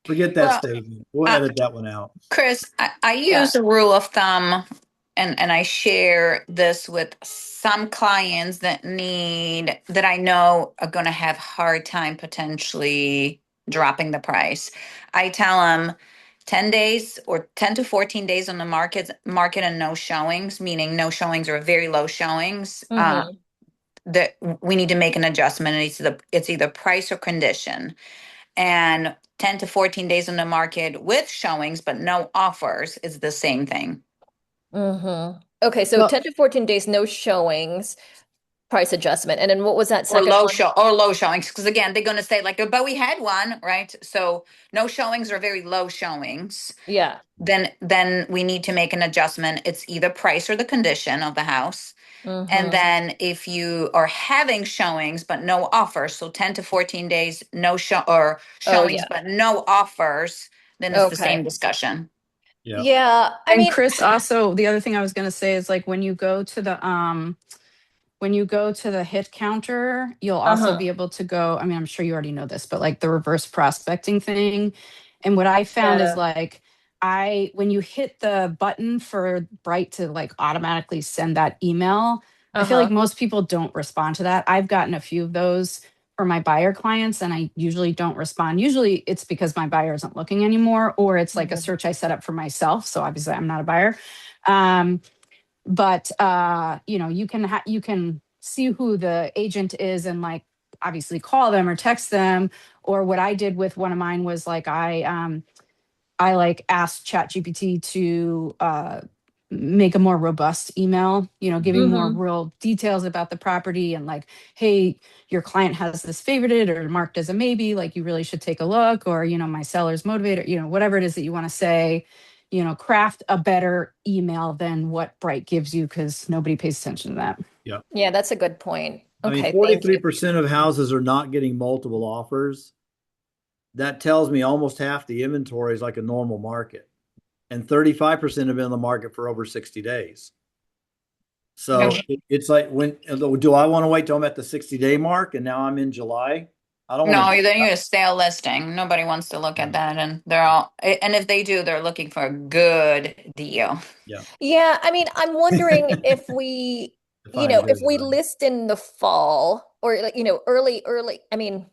Forget that Well, statement. We'll edit that one out. Chris, I Yeah. use a rule of thumb, and I share this with some clients that I know are going to have hard time potentially dropping the price. I tell them 10 days or 10 to 14 days on the market and no showings, meaning no showings or very low showings. That we need to make an adjustment, and it's either price or condition. And 10 to 14 days on the market with showings but no offers is the same thing. Okay, so Well, 10 to 14 days, no showings, price adjustment. And then what was that Or second one? low showings, because again they're going to say like, but we had one, right? So no showings or very low showings. Yeah. Then we need to make an adjustment. It's either price or the condition of the house. And then if you are having showings but no offers, so 10 to 14 days, no show or showings yeah. but no offers, then it's the same Okay. discussion. Yeah. Yeah. I And mean, Chris, also the other thing I was going to say is like when you go to the hit counter, you'll also be able to go. I mean, I'm sure you already know this, but like the reverse prospecting thing. And what I found is yeah. like when you hit the button for Bright to like automatically send that email, I feel like most people don't respond to that. I've gotten a few of those for my buyer clients, and I usually don't respond. Usually it's because my buyer isn't looking anymore, or it's like a search I set up for myself. So obviously I'm not a buyer. But you can see who the agent is and like obviously call them or text them. Or what I did with one of mine was like I like asked ChatGPT to make a more robust email, giving more real details about the property and like, hey, your client has this favorited or marked as a maybe, like you really should take a look, or my seller's motivator, whatever it is that you want to say, craft a better email than what Bright gives you, because nobody pays attention to that. Yeah. Yeah, that's a good point. I mean, Okay, thank you. 43% of houses are not getting multiple offers. That tells me almost half the inventory is like a normal market. And 35% have been on the market for over 60 days. So it's like, do I want to wait till I'm at the 60-day mark and now I'm in July? I don't No, want to. then you're a stale listing. Nobody wants to look at that, and if they do, they're looking for a good deal. Yeah. Yeah, I mean, I'm wondering if we, Define if good, we right? list in the fall or like, early, I mean,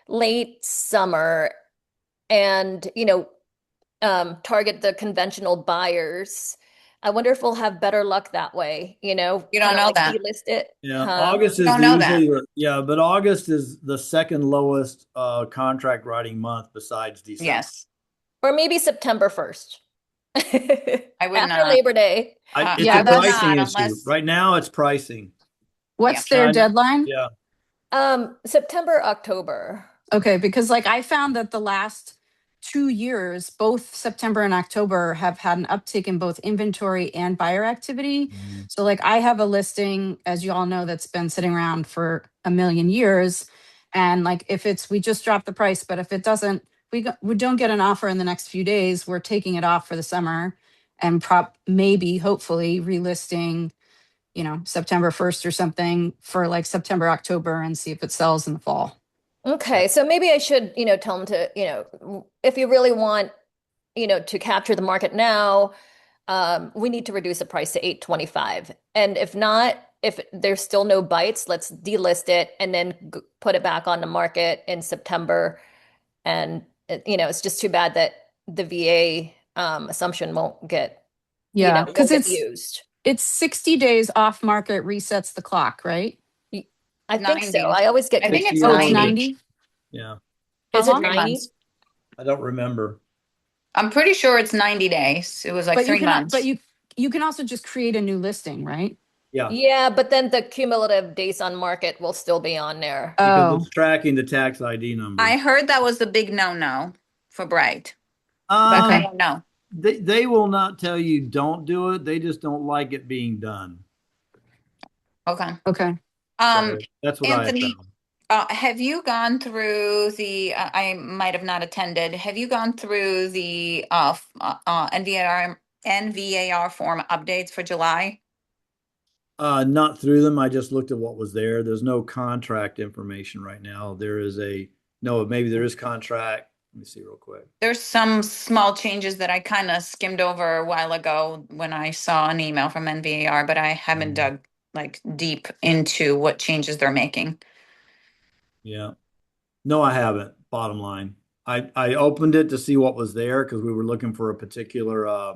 late summer and, target the conventional buyers. I wonder if we'll have better luck that way, You don't kind of know like that. delist it. Yeah, Huh? August is Don't know that. usually, but August is the second lowest contract writing month besides December. Yes, Or maybe September 1st. I would After not. Labor Day. It's Yeah, a that's pricing not issue. unless Right now, it's pricing. What's their deadline? Yeah. September, October. Okay, because like I found that the last 2 years, both September and October have had an uptick in both inventory and buyer activity. So like I have a listing, as you all know, that's been sitting around for a million years. And like we just drop the price, but if it doesn't, we don't get an offer in the next few days, we're taking it off for the summer and maybe hopefully relisting, September 1st or something for like September, October, and see if it sells in the fall. Okay, so maybe I should, tell them to, if you really want, to capture the market now, we need to reduce the price to 825. And if not, if there's still no bites, let's delist it and then put it back on the market in September. And it's just too bad that the VA assumption won't get, Yeah, won't because get used. it's 60 days off market resets the clock, right? I think so. 90. I always get I think it's confused. Oh, it's 90. 90? Yeah. Is How it long? 3 90? months. I don't remember. I'm pretty sure it's 90 days. It was like But 3 months. you can also just create a new listing, right? Yeah, Yeah, but then the cumulative days on market will still be on there. because Oh, it's tracking the tax ID number. I heard that was the big no-no for Bright, but I okay. Um, don't know. they will not tell you don't do it. They just don't like it being done. Okay. Okay. Um, So that's what I have Anthony, found. have you gone through the, I might have not attended, have you gone through the NVAR form updates for July? Not through them. I just looked at what was there. There's no contract information right now. There is no, maybe there is contract. Let me see real quick. There's some small changes that I kind of skimmed over a while ago when I saw an email from NVAR, but I haven't dug like deep into what changes they're making. Yeah. No, I haven't. Bottom line. I opened it to see what was there because we were looking for a particular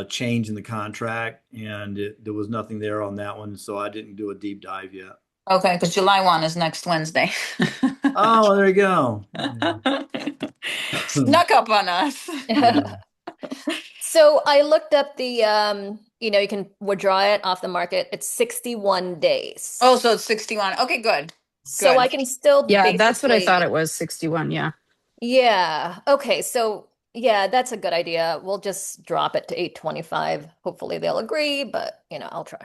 change in the contract, and there was nothing there on that one, so I didn't do a deep dive yet. Okay, because July 1 is next Wednesday. Oh, there you go. Snuck up on us. Yeah. So I looked up the you can withdraw it off the market. It's 61 Oh, days. so it's 61. Okay, good. So Good. I can still Yeah, that's what I thought basically, it was, 61. Yeah. yeah. Okay, so yeah, that's a good idea. We'll just drop it to 825. Hopefully they'll agree, but I'll try.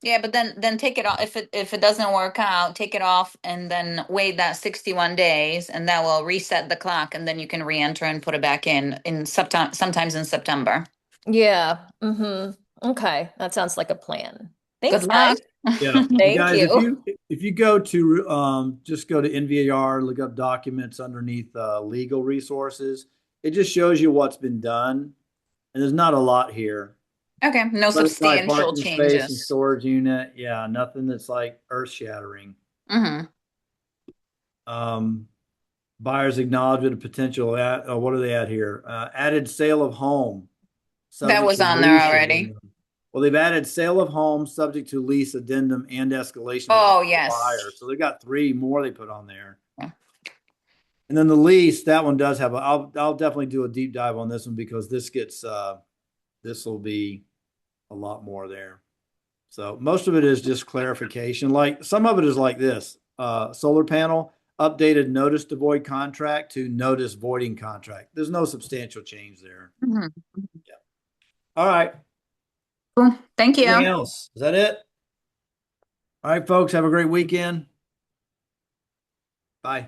Yeah, but then take it off. If it doesn't work out, take it off and then wait that 61 days and that will reset the clock and then you can re-enter and put it back in sometimes in September. Yeah. Okay, that sounds like a plan. Good Thanks, guys. luck. Yeah. And Thank guys, you. if you go to just go to NVAR, look up documents underneath legal resources, it just shows you what's been done. And there's not a lot here. Okay, no Set aside substantial parking space and changes. storage unit. Yeah, nothing that's like earth shattering. Hmm. Um, Buyers acknowledgement of potential what are they at here? Added sale of home That subject was to on there lease already. addendum. Well, they've added sale of home subject to lease addendum and escalation agreement Oh, with the yes. buyer. So they've got three more they put on there. Yeah. And then the lease, that one does have I'll definitely do a deep dive on this one because this will be a lot more there. So most of it is just clarification. Like some of it is like this, solar panel updated notice to void contract to notice voiding contract. There's no substantial change there. Mhm. Yeah. All right. Cool. Thank Anything you. else? Is that it? All right, folks, have a great weekend. Bye.